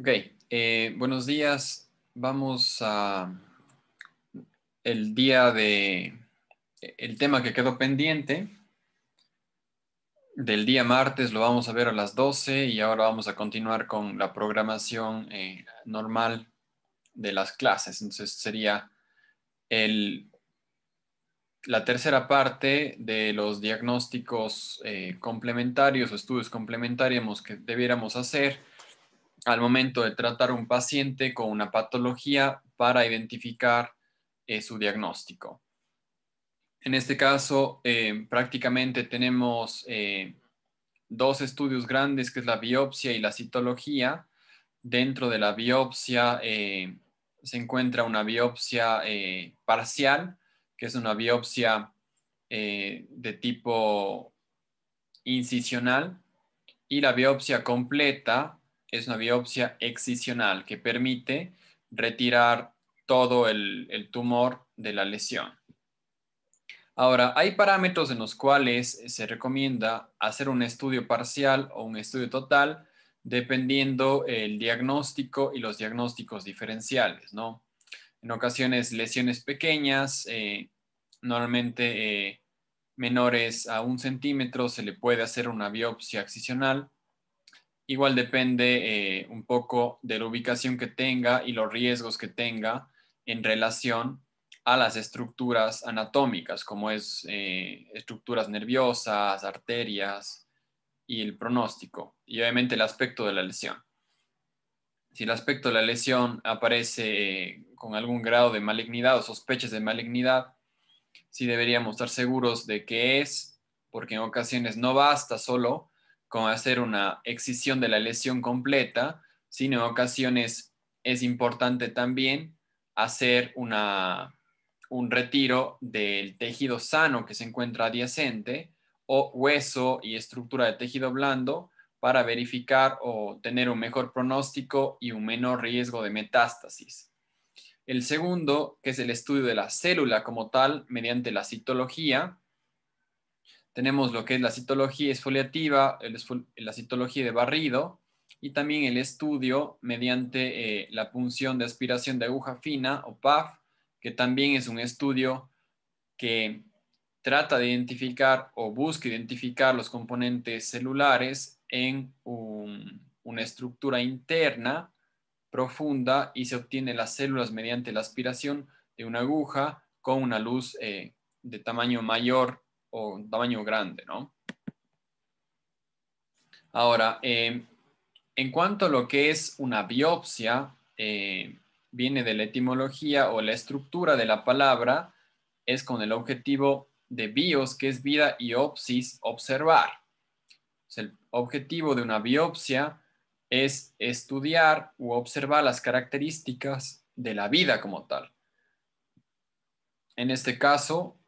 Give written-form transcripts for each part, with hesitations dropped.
Ok, buenos días. Vamos a el día de el tema que quedó pendiente del día martes lo vamos a ver a las 12 y ahora vamos a continuar con la programación normal de las clases. Entonces sería el, la tercera parte de los diagnósticos complementarios o estudios complementarios que debiéramos hacer al momento de tratar un paciente con una patología para identificar su diagnóstico. En este caso, prácticamente tenemos dos estudios grandes, que es la biopsia y la citología. Dentro de la biopsia se encuentra una biopsia parcial, que es una biopsia de tipo incisional, y la biopsia completa es una biopsia excisional que permite retirar todo el tumor de la lesión. Ahora, hay parámetros en los cuales se recomienda hacer un estudio parcial o un estudio total dependiendo el diagnóstico y los diagnósticos diferenciales, ¿no? En ocasiones lesiones pequeñas, normalmente menores a 1 centímetro, se le puede hacer una biopsia excisional. Igual depende un poco de la ubicación que tenga y los riesgos que tenga en relación a las estructuras anatómicas, como es estructuras nerviosas, arterias y el pronóstico, y obviamente el aspecto de la lesión. Si el aspecto de la lesión aparece con algún grado de malignidad o sospechas de malignidad, sí deberíamos estar seguros de qué es, porque en ocasiones no basta solo con hacer una excisión de la lesión completa, sino en ocasiones es importante también hacer un retiro del tejido sano que se encuentra adyacente o hueso y estructura de tejido blando para verificar o tener un mejor pronóstico y un menor riesgo de metástasis. El segundo, que es el estudio de la célula como tal, mediante la citología. Tenemos lo que es la citología exfoliativa, la citología de barrido y también el estudio mediante la punción de aspiración de aguja fina o PAF, que también es un estudio que trata de identificar o busca identificar los componentes celulares en una estructura interna profunda y se obtiene las células mediante la aspiración de una aguja con una luz de tamaño mayor o tamaño grande, ¿no? Ahora, en cuanto a lo que es una biopsia, viene de la etimología o la estructura de la palabra, es con el objetivo de bios, que es vida, y opsis, observar. O sea, el objetivo de una biopsia es estudiar u observar las características de la vida como tal. En este caso,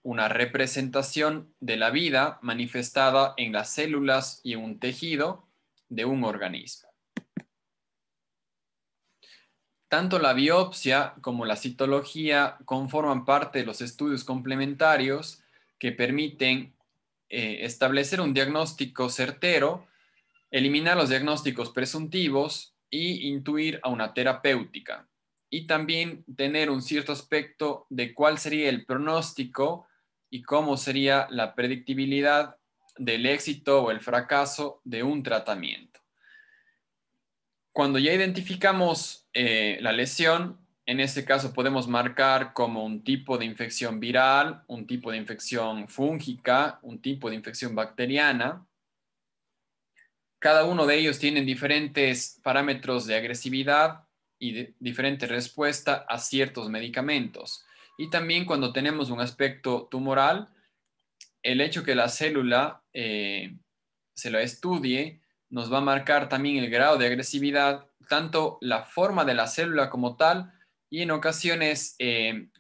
una representación de la vida manifestada en las células y un tejido de un organismo. Tanto la biopsia como la citología conforman parte de los estudios complementarios que permiten establecer un diagnóstico certero, eliminar los diagnósticos presuntivos y intuir a una terapéutica. Y también tener un cierto aspecto de cuál sería el pronóstico y cómo sería la predictibilidad del éxito o el fracaso de un tratamiento. Cuando ya identificamos la lesión, en este caso podemos marcar como un tipo de infección viral, un tipo de infección fúngica, un tipo de infección bacteriana. Cada uno de ellos tiene diferentes parámetros de agresividad y diferente respuesta a ciertos medicamentos. Y también cuando tenemos un aspecto tumoral, el hecho que la célula se la estudie nos va a marcar también el grado de agresividad, tanto la forma de la célula como tal, y en ocasiones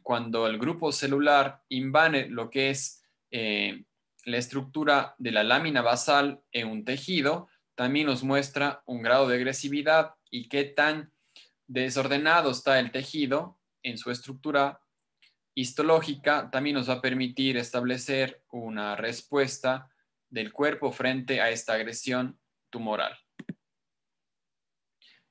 cuando el grupo celular invade lo que es la estructura de la lámina basal en un tejido, también nos muestra un grado de agresividad y qué tan desordenado está el tejido en su estructura histológica. También nos va a permitir establecer una respuesta del cuerpo frente a esta agresión tumoral.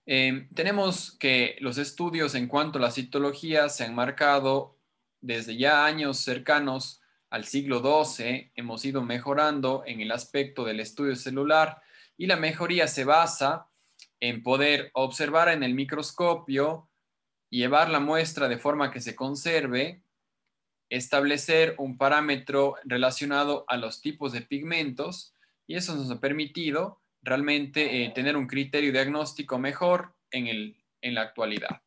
Tenemos que los estudios en cuanto a la citología se han marcado desde ya años cercanos al siglo XII. Hemos ido mejorando en el aspecto del estudio celular y la mejoría se basa en poder observar en el microscopio, llevar la muestra de forma que se conserve, establecer un parámetro relacionado a los tipos de pigmentos, y eso nos ha permitido realmente tener un criterio diagnóstico mejor en la actualidad.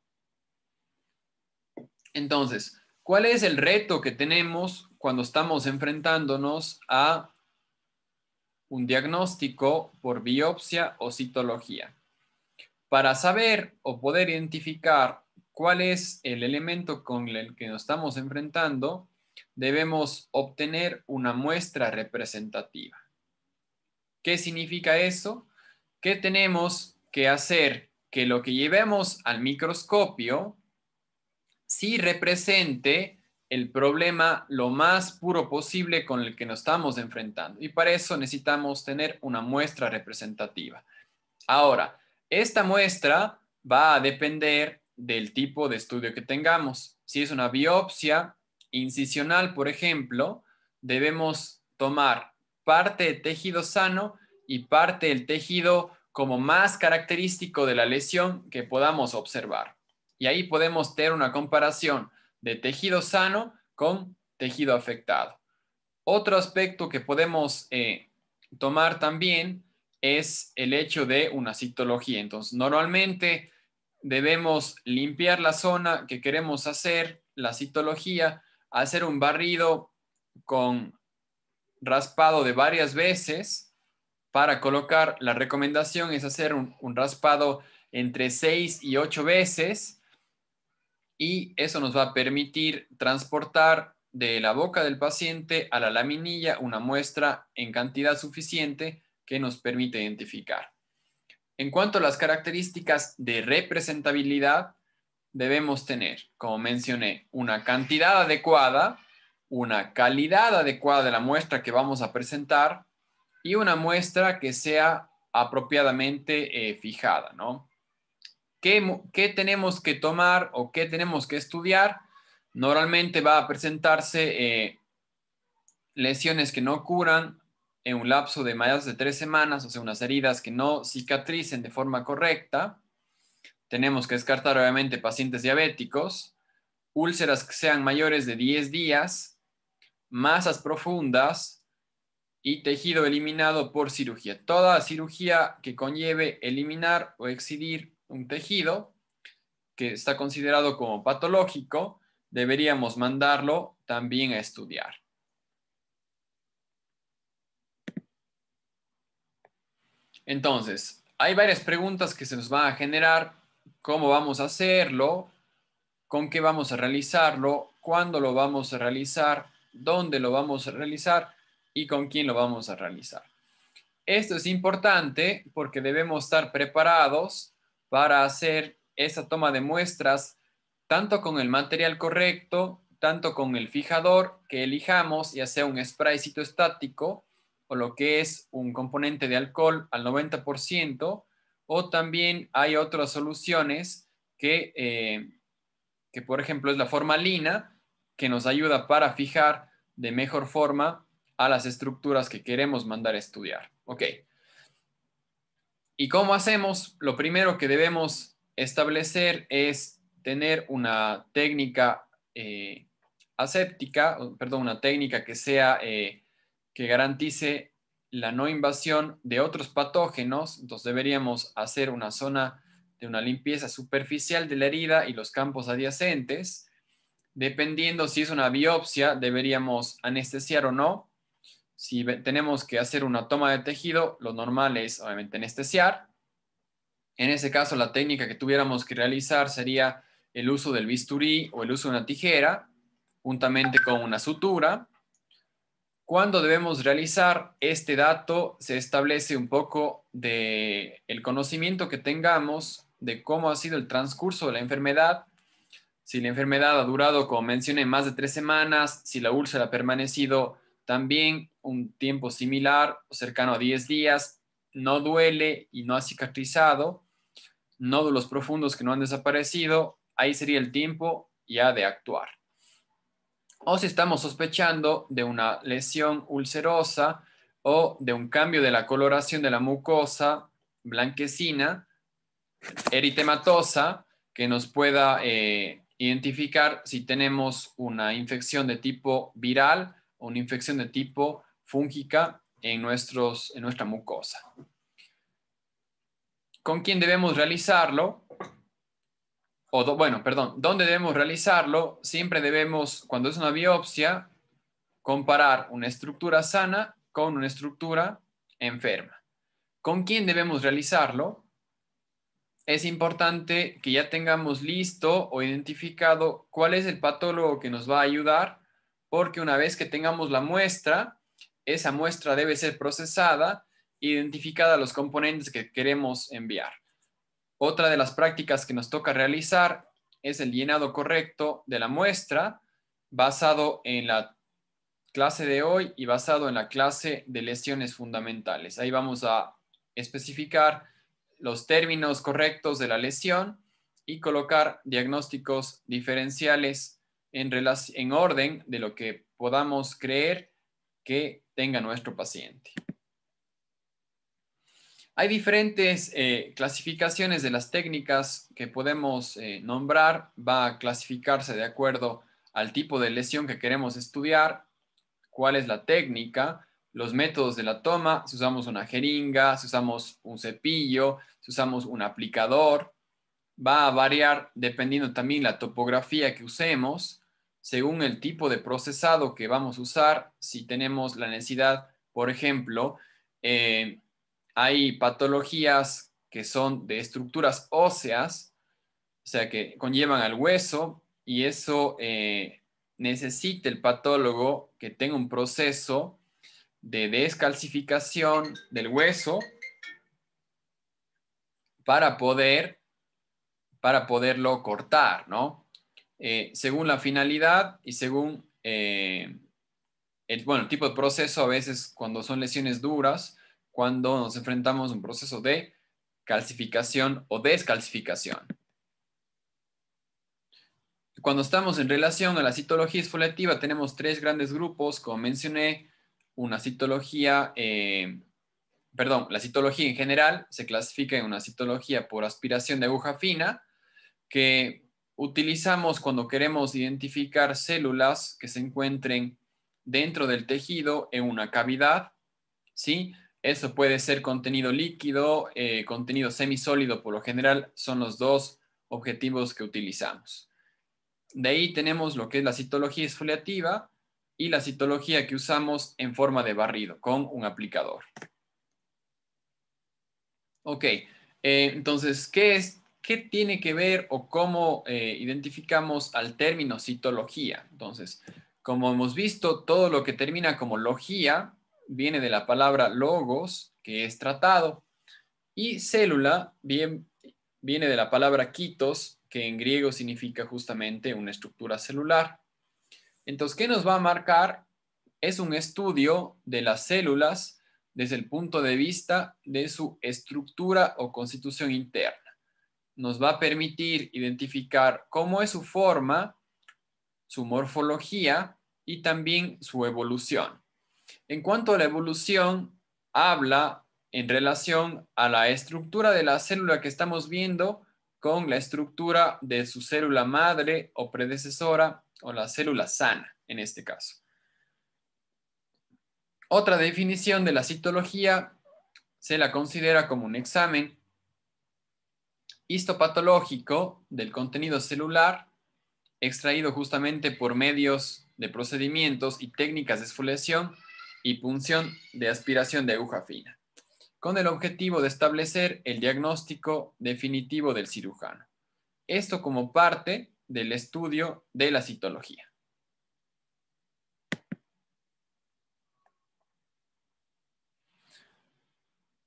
Entonces, ¿cuál es el reto que tenemos cuando estamos enfrentándonos a un diagnóstico por biopsia o citología? Para saber o poder identificar cuál es el elemento con el que nos estamos enfrentando, debemos obtener una muestra representativa. ¿Qué significa eso? Que tenemos que hacer que lo que llevemos al microscopio sí represente el problema lo más puro posible con el que nos estamos enfrentando. Y para eso necesitamos tener una muestra representativa. Ahora, esta muestra va a depender del tipo de estudio que tengamos. Si es una biopsia incisional, por ejemplo, debemos tomar parte del tejido sano y parte del tejido como más característico de la lesión que podamos observar. Y ahí podemos tener una comparación de tejido sano con tejido afectado. Otro aspecto que podemos tomar también es el hecho de una citología. Entonces, normalmente debemos limpiar la zona que queremos hacer, la citología, hacer un barrido con raspado de varias veces para colocar. La recomendación es hacer un raspado entre 6 y 8 veces, y eso nos va a permitir transportar de la boca del paciente a la laminilla una muestra en cantidad suficiente que nos permite identificar. En cuanto a las características de representabilidad, debemos tener, como mencioné, una cantidad adecuada, una calidad adecuada de la muestra que vamos a presentar y una muestra que sea apropiadamente fijada, ¿no? ¿Qué tenemos que tomar o qué tenemos que estudiar? Normalmente va a presentarse lesiones que no curan en un lapso de más de 3 semanas, o sea, unas heridas que no cicatricen de forma correcta. Tenemos que descartar, obviamente, pacientes diabéticos, úlceras que sean mayores de 10 días, masas profundas y tejido eliminado por cirugía. Toda cirugía que conlleve eliminar o excidir un tejido que está considerado como patológico, deberíamos mandarlo también a estudiar. Entonces, hay varias preguntas que se nos van a generar: ¿cómo vamos a hacerlo? ¿Con qué vamos a realizarlo? ¿Cuándo lo vamos a realizar? ¿Dónde lo vamos a realizar? ¿Y con quién lo vamos a realizar? Esto es importante porque debemos estar preparados para hacer esa toma de muestras, tanto con el material correcto, tanto con el fijador que elijamos, ya sea un spray citoestático o lo que es un componente de alcohol al 90%, o también hay otras soluciones que por ejemplo es la formalina, que nos ayuda para fijar de mejor forma a las estructuras que queremos mandar a estudiar. Ok. ¿Y cómo hacemos? Lo primero que debemos establecer es tener una técnica aséptica, perdón, una técnica que sea, que garantice la no invasión de otros patógenos. Entonces deberíamos hacer una zona de una limpieza superficial de la herida y los campos adyacentes. Dependiendo si es una biopsia, deberíamos anestesiar o no. Si tenemos que hacer una toma de tejido, lo normal es obviamente anestesiar. En ese caso, la técnica que tuviéramos que realizar sería el uso del bisturí o el uso de una tijera, juntamente con una sutura. ¿Cuándo debemos realizar este dato? Se establece un poco del conocimiento que tengamos de cómo ha sido el transcurso de la enfermedad. Si la enfermedad ha durado, como mencioné, más de 3 semanas, si la úlcera ha permanecido también un tiempo similar o cercano a 10 días, no duele y no ha cicatrizado, nódulos profundos que no han desaparecido, ahí sería el tiempo ya de actuar. O si estamos sospechando de una lesión ulcerosa o de un cambio de la coloración de la mucosa blanquecina, eritematosa, que nos pueda identificar si tenemos una infección de tipo viral o una infección de tipo fúngica en nuestra mucosa. ¿Con quién debemos realizarlo? ¿Dónde debemos realizarlo? Siempre debemos, cuando es una biopsia, comparar una estructura sana con una estructura enferma. ¿Con quién debemos realizarlo? Es importante que ya tengamos listo o identificado cuál es el patólogo que nos va a ayudar, porque una vez que tengamos la muestra, esa muestra debe ser procesada, identificada los componentes que queremos enviar. Otra de las prácticas que nos toca realizar es el llenado correcto de la muestra, basado en la clase de hoy y basado en la clase de lesiones fundamentales. Ahí vamos a especificar los términos correctos de la lesión y colocar diagnósticos diferenciales en orden de lo que podamos creer que tenga nuestro paciente. Hay diferentes clasificaciones de las técnicas que podemos nombrar. Va a clasificarse de acuerdo al tipo de lesión que queremos estudiar, cuál es la técnica, los métodos de la toma, si usamos una jeringa, si usamos un cepillo, si usamos un aplicador. Va a variar dependiendo también la topografía que usemos, según el tipo de procesado que vamos a usar. Si tenemos la necesidad, por ejemplo, hay patologías que son de estructuras óseas, o sea, que conllevan al hueso, y eso necesita el patólogo que tenga un proceso de descalcificación del hueso para poderlo cortar, ¿no? Según la finalidad y según el tipo de proceso, a veces cuando son lesiones duras, cuando nos enfrentamos a un proceso de calcificación o descalcificación. Cuando estamos en relación a la citología exfoliativa, tenemos tres grandes grupos, como mencioné. La citología en general se clasifica en una citología por aspiración de aguja fina, que utilizamos cuando queremos identificar células que se encuentren dentro del tejido en una cavidad, ¿sí? Eso puede ser contenido líquido, contenido semisólido, por lo general son los dos objetivos que utilizamos. De ahí tenemos lo que es la citología exfoliativa y la citología que usamos en forma de barrido con un aplicador. Ok, entonces, ¿qué tiene que ver o cómo identificamos al término citología? Entonces, como hemos visto, todo lo que termina como logía viene de la palabra logos, que es tratado, y célula viene de la palabra kitos, que en griego significa justamente una estructura celular. Entonces, ¿qué nos va a marcar? Es un estudio de las células desde el punto de vista de su estructura o constitución interna. Nos va a permitir identificar cómo es su forma, su morfología y también su evolución. En cuanto a la evolución, habla en relación a la estructura de la célula que estamos viendo con la estructura de su célula madre o predecesora, o la célula sana en este caso. Otra definición de la citología se la considera como un examen histopatológico del contenido celular extraído justamente por medios de procedimientos y técnicas de exfoliación y punción de aspiración de aguja fina, con el objetivo de establecer el diagnóstico definitivo del cirujano. Esto como parte del estudio de la citología.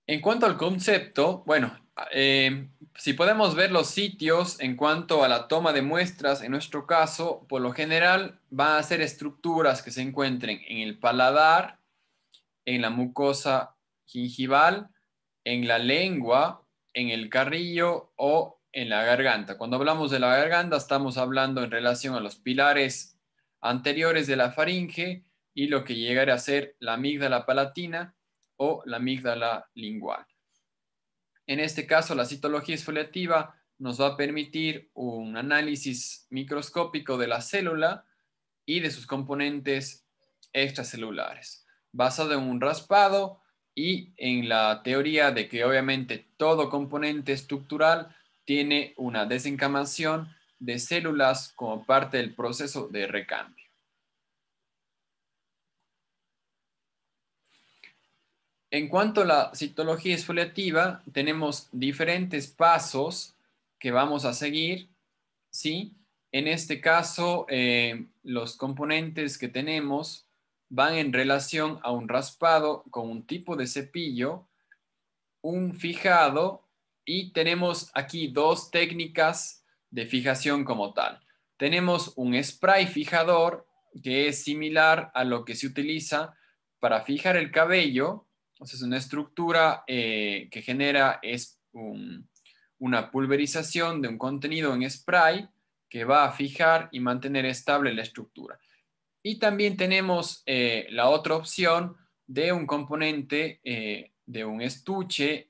En cuanto al concepto, bueno, si podemos ver los sitios en cuanto a la toma de muestras, en nuestro caso, por lo general van a ser estructuras que se encuentren en el paladar, en la mucosa gingival, en la lengua, en el carrillo o en la garganta. Cuando hablamos de la garganta, estamos hablando en relación a los pilares anteriores de la faringe y lo que llegaría a ser la amígdala palatina o la amígdala lingual. En este caso, la citología exfoliativa nos va a permitir un análisis microscópico de la célula y de sus componentes extracelulares, basado en un raspado y en la teoría de que obviamente todo componente estructural tiene una desencamación de células como parte del proceso de recambio. En cuanto a la citología exfoliativa, tenemos diferentes pasos que vamos a seguir, ¿sí? En este caso, los componentes que tenemos van en relación a un raspado con un tipo de cepillo, un fijado y tenemos aquí dos técnicas de fijación como tal. Tenemos un spray fijador que es similar a lo que se utiliza para fijar el cabello. O sea, es una estructura que genera una pulverización de un contenido en spray que va a fijar y mantener estable la estructura. Y también tenemos la otra opción de un componente de un estuche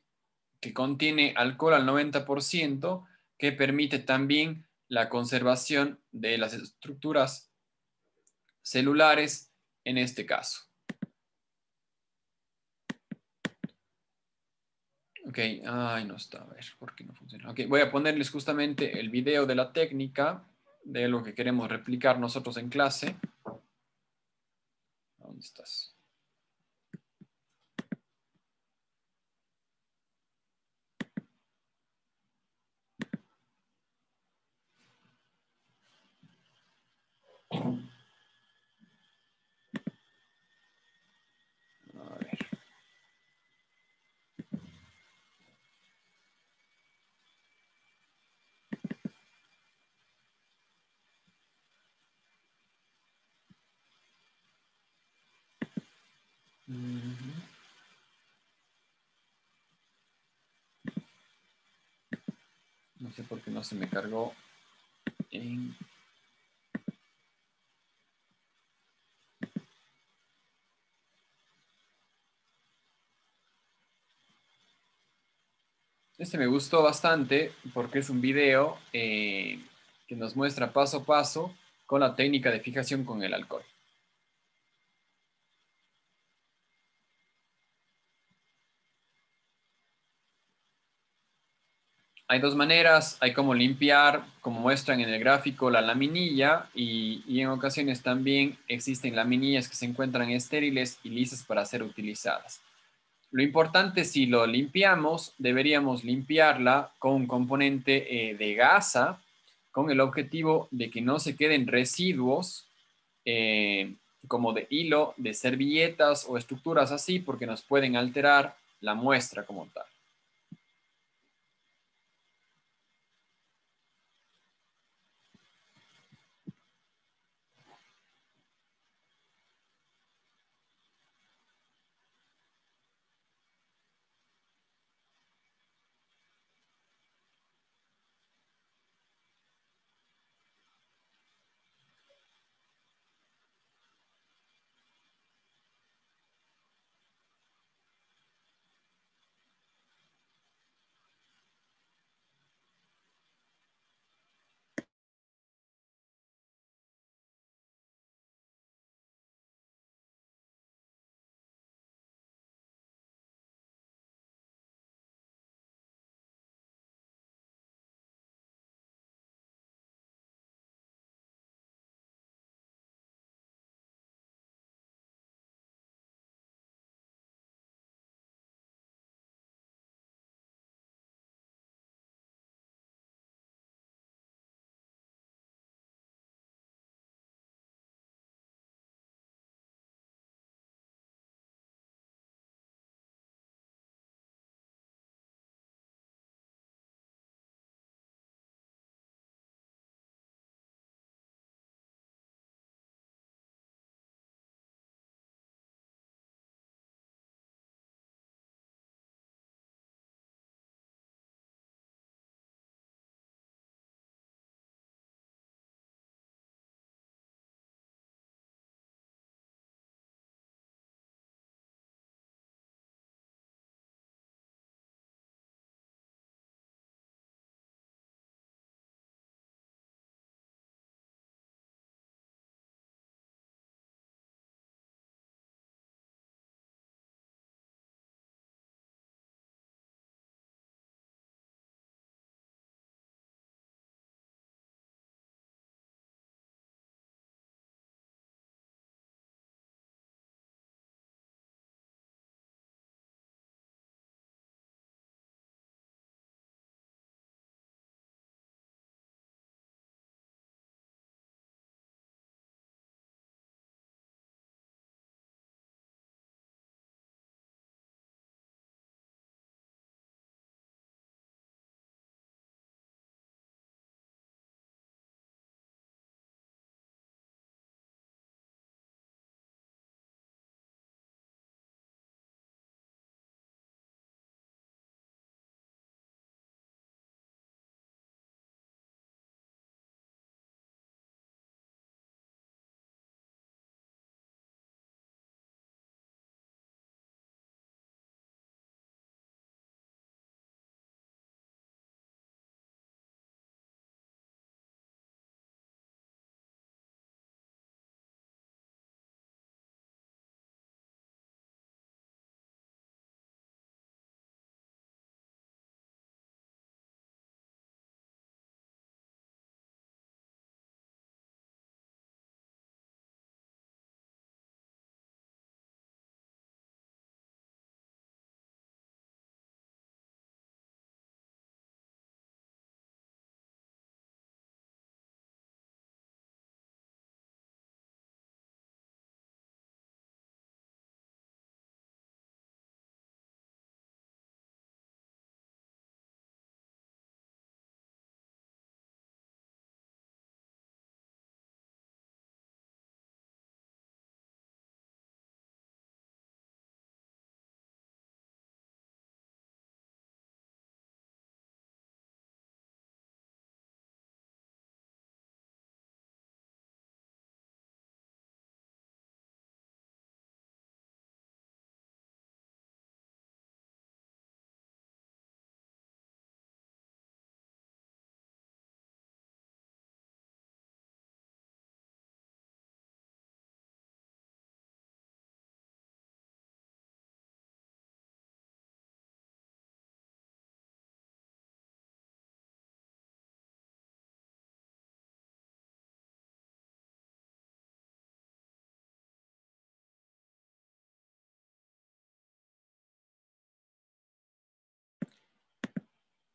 que contiene alcohol al 90%, que permite también la conservación de las estructuras celulares en este caso. Ok, ay, no está, a ver, ¿por qué no funciona? Ok, voy a ponerles justamente el video de la técnica, de lo que queremos replicar nosotros en clase. ¿Dónde estás? A ver. No sé por qué no se me cargó en... Este me gustó bastante porque es un video que nos muestra paso a paso con la técnica de fijación con el alcohol. Hay dos maneras, hay como limpiar, como muestran en el gráfico, la laminilla y en ocasiones también existen laminillas que se encuentran estériles y lisas para ser utilizadas. Lo importante, si lo limpiamos, deberíamos limpiarla con un componente de gasa, con el objetivo de que no se queden residuos como de hilo, de servilletas o estructuras así, porque nos pueden alterar la muestra como tal.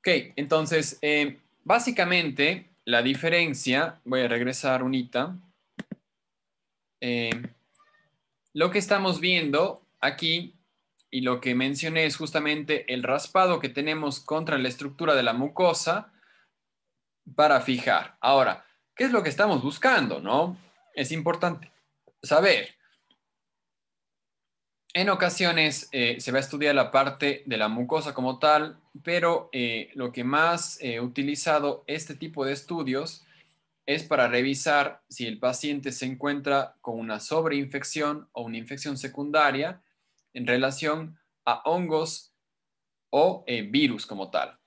Ok, entonces, básicamente la diferencia, voy a regresar unita. Lo que estamos viendo aquí y lo que mencioné es justamente el raspado que tenemos contra la estructura de la mucosa para fijar. Ahora, ¿qué es lo que estamos buscando, no? Es importante saber. En ocasiones se va a estudiar la parte de la mucosa como tal, pero lo que más he utilizado este tipo de estudios es para revisar si el paciente se encuentra con una sobreinfección o una infección secundaria en relación a hongos o virus como tal.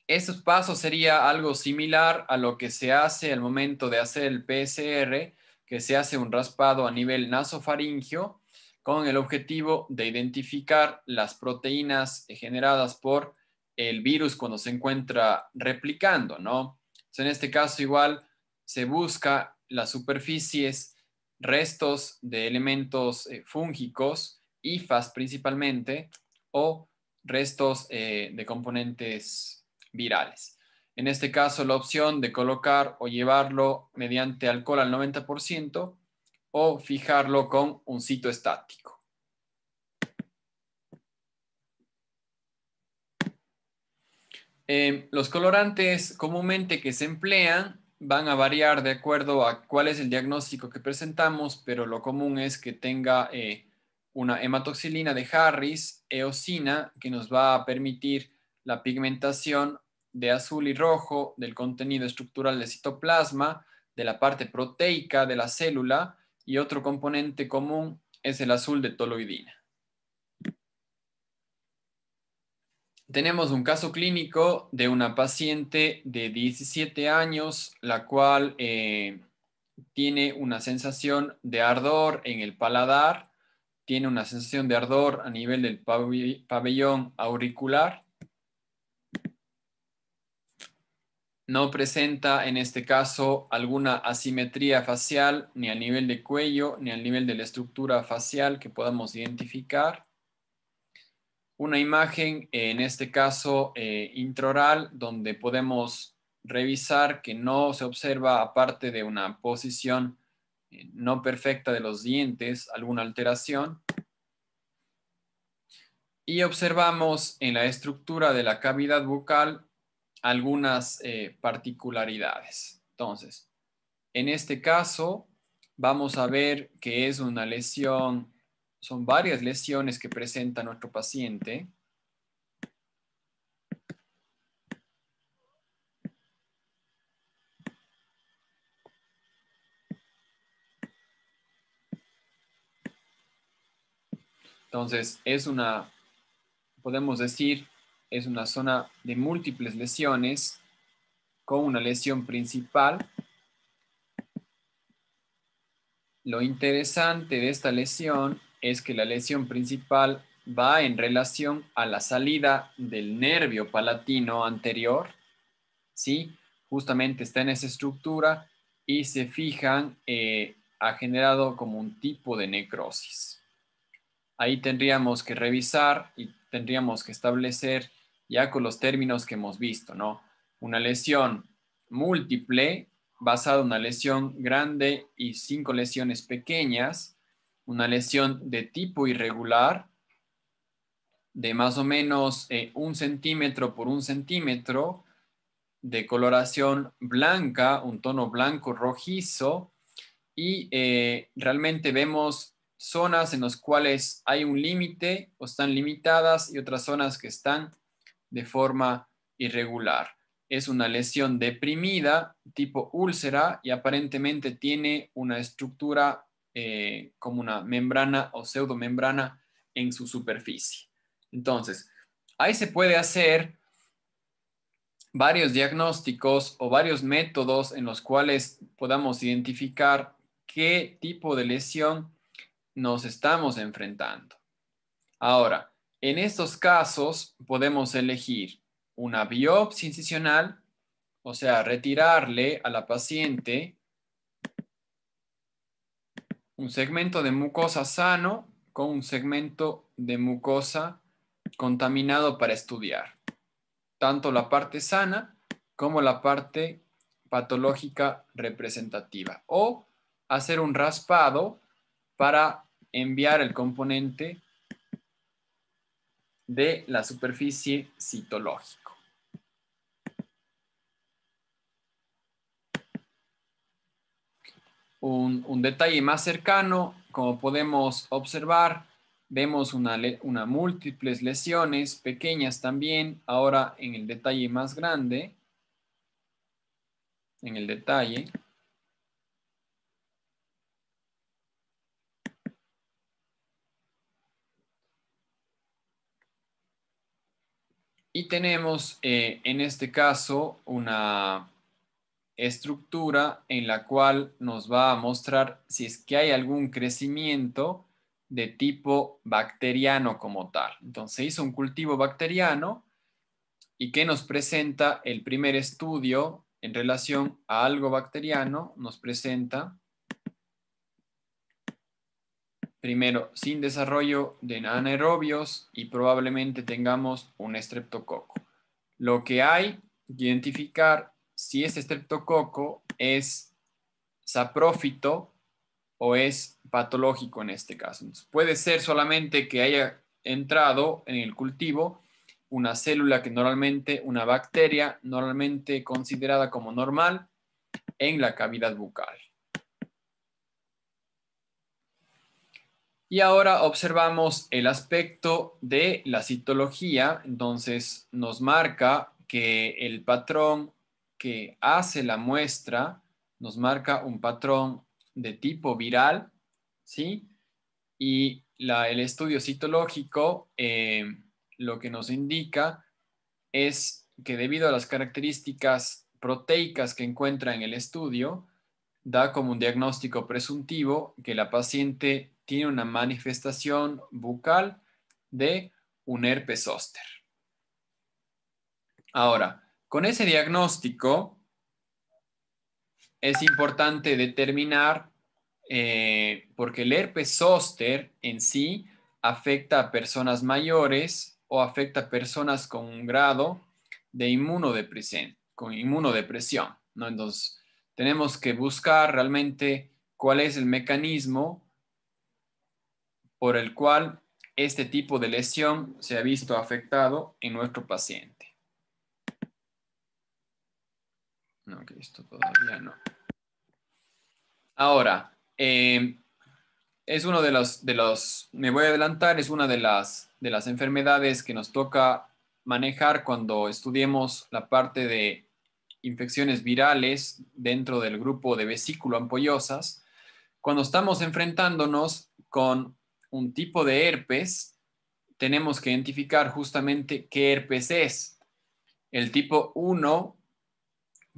Estos pasos sería algo similar a lo que se hace al momento de hacer el PCR, que se hace un raspado a nivel nasofaringio con el objetivo de identificar las proteínas generadas por el virus cuando se encuentra replicando, ¿no? Entonces, en este caso igual se busca las superficies, restos de elementos fúngicos, hifas principalmente, o restos de componentes virales. En este caso, la opción de colocar o llevarlo mediante alcohol al 90% o fijarlo con un sitio estático. Los colorantes comúnmente que se emplean van a variar de acuerdo a cuál es el diagnóstico que presentamos, pero lo común es que tenga una hematoxilina de Harris, eosina, que nos va a permitir la pigmentación de azul y rojo del contenido estructural del citoplasma, de la parte proteica de la célula, y otro componente común es el azul de toluidina. Tenemos un caso clínico de una paciente de 17 años, la cual tiene una sensación de ardor en el paladar, tiene una sensación de ardor a nivel del pabellón auricular. No presenta en este caso alguna asimetría facial ni a nivel de cuello ni al nivel de la estructura facial que podamos identificar. Una imagen, en este caso intraoral, donde podemos revisar que no se observa, aparte de una posición no perfecta de los dientes, alguna alteración. Y observamos en la estructura de la cavidad bucal algunas particularidades. Entonces, en este caso, vamos a ver que es una lesión, son varias lesiones que presenta nuestro paciente. Entonces, podemos decir, es una zona de múltiples lesiones con una lesión principal. Lo interesante de esta lesión es que la lesión principal va en relación a la salida del nervio palatino anterior, ¿sí? Justamente está en esa estructura y se fijan, ha generado como un tipo de necrosis. Ahí tendríamos que revisar y tendríamos que establecer ya con los términos que hemos visto, ¿no? Una lesión múltiple basada en una lesión grande y 5 lesiones pequeñas, una lesión de tipo irregular de más o menos 1 centímetro por 1 centímetro, de coloración blanca, un tono blanco rojizo, y realmente vemos zonas en las cuales hay un límite o están limitadas y otras zonas que están de forma irregular. Es una lesión deprimida tipo úlcera y aparentemente tiene una estructura como una membrana o pseudomembrana en su superficie. Entonces, ahí se puede hacer varios diagnósticos o varios métodos en los cuales podamos identificar qué tipo de lesión nos estamos enfrentando. Ahora, en estos casos podemos elegir una biopsia incisional, o sea, retirarle a la paciente un segmento de mucosa sano con un segmento de mucosa contaminado para estudiar. tanto la parte sana como la parte patológica representativa, o hacer un raspado para enviar el componente de la superficie citológica. Un detalle más cercano, como podemos observar, vemos una múltiples lesiones, pequeñas también. Ahora en el detalle más grande, en el detalle, y tenemos en este caso una estructura en la cual nos va a mostrar si es que hay algún crecimiento de tipo bacteriano como tal. Entonces se hizo un cultivo bacteriano y que nos presenta el primer estudio en relación a algo bacteriano, nos presenta primero sin desarrollo de anaerobios y probablemente tengamos un estreptococo. Lo que hay que identificar si ese estreptococo es saprófito o es patológico en este caso. Entonces, puede ser solamente que haya entrado en el cultivo una célula que normalmente, una bacteria normalmente considerada como normal en la cavidad bucal. Y ahora observamos el aspecto de la citología, entonces nos marca que el patrón que hace la muestra nos marca un patrón de tipo viral, ¿sí? Y el estudio citológico lo que nos indica es que debido a las características proteicas que encuentra en el estudio, da como un diagnóstico presuntivo que la paciente tiene una manifestación bucal de un herpes zóster. Ahora, con ese diagnóstico es importante determinar, porque el herpes zóster en sí afecta a personas mayores o afecta a personas con un grado de inmunodepresión, ¿no? Entonces, tenemos que buscar realmente cuál es el mecanismo por el cual este tipo de lesión se ha visto afectado en nuestro paciente. No, que esto todavía no. Ahora, es uno me voy a adelantar, es una de las enfermedades que nos toca manejar cuando estudiemos la parte de infecciones virales dentro del grupo de vesículo ampollosas. Cuando estamos enfrentándonos con un tipo de herpes, tenemos que identificar justamente qué herpes es. El tipo 1,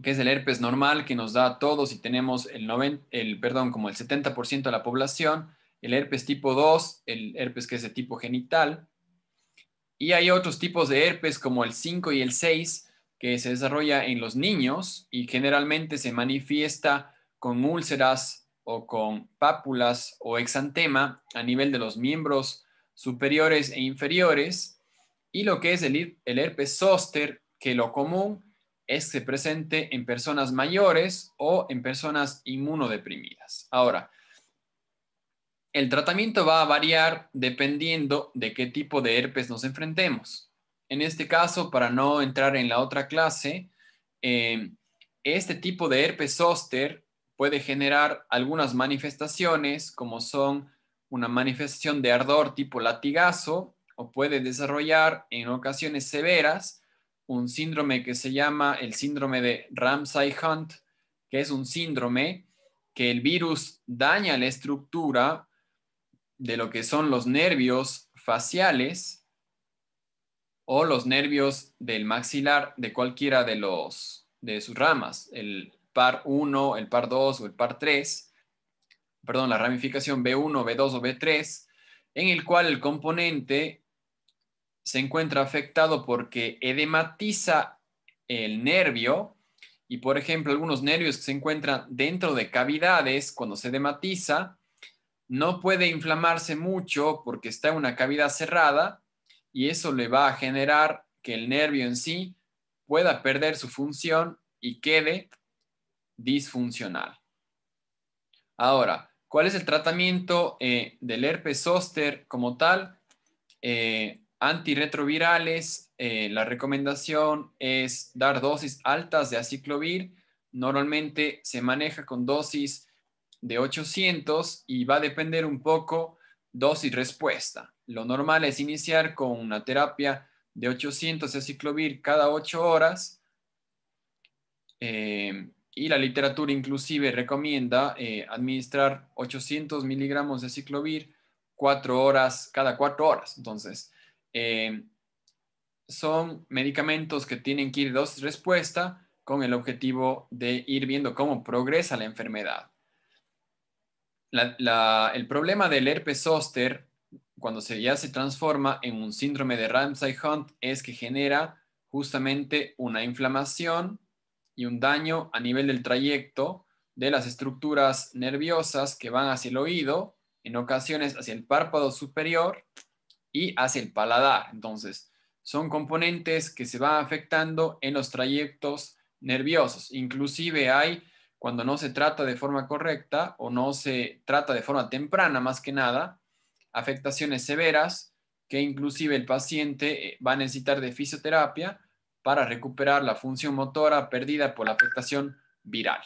que es el herpes normal que nos da a todos y tenemos como el 70% de la población, el herpes tipo 2, el herpes que es de tipo genital, y hay otros tipos de herpes como el 5 y el 6 que se desarrolla en los niños y generalmente se manifiesta con úlceras o con pápulas o exantema a nivel de los miembros superiores e inferiores, y lo que es el herpes zóster, que lo común es que se presente en personas mayores o en personas inmunodeprimidas. Ahora, el tratamiento va a variar dependiendo de qué tipo de herpes nos enfrentemos. En este caso, para no entrar en la otra clase, este tipo de herpes zóster puede generar algunas manifestaciones, como son una manifestación de ardor tipo latigazo, o puede desarrollar en ocasiones severas un síndrome que se llama el síndrome de Ramsay-Hunt, que es un síndrome que el virus daña la estructura de lo que son los nervios faciales o los nervios del maxilar de cualquiera de sus ramas, el par 1, el par 2 o el par 3, perdón, la ramificación B1, B2 o B3, en el cual el componente se encuentra afectado porque edematiza el nervio y, por ejemplo, algunos nervios que se encuentran dentro de cavidades, cuando se edematiza, no puede inflamarse mucho porque está en una cavidad cerrada y eso le va a generar que el nervio en sí pueda perder su función y quede disfuncional. Ahora, ¿cuál es el tratamiento del herpes zóster como tal? Antirretrovirales, la recomendación es dar dosis altas de aciclovir. Normalmente se maneja con dosis de 800 y va a depender un poco dosis respuesta. Lo normal es iniciar con una terapia de 800 de aciclovir cada 8 horas. Y la literatura inclusive recomienda administrar 800 miligramos de aciclovir 4 horas, cada 4 horas. Entonces, son medicamentos que tienen que ir dosis respuesta con el objetivo de ir viendo cómo progresa la enfermedad. El problema del herpes zóster, cuando ya se transforma en un síndrome de Ramsay-Hunt, es que genera justamente una inflamación y un daño a nivel del trayecto de las estructuras nerviosas que van hacia el oído, en ocasiones hacia el párpado superior y hacia el paladar. Entonces, son componentes que se van afectando en los trayectos nerviosos. Inclusive hay, cuando no se trata de forma correcta o no se trata de forma temprana más que nada, afectaciones severas que inclusive el paciente va a necesitar de fisioterapia para recuperar la función motora perdida por la afectación viral.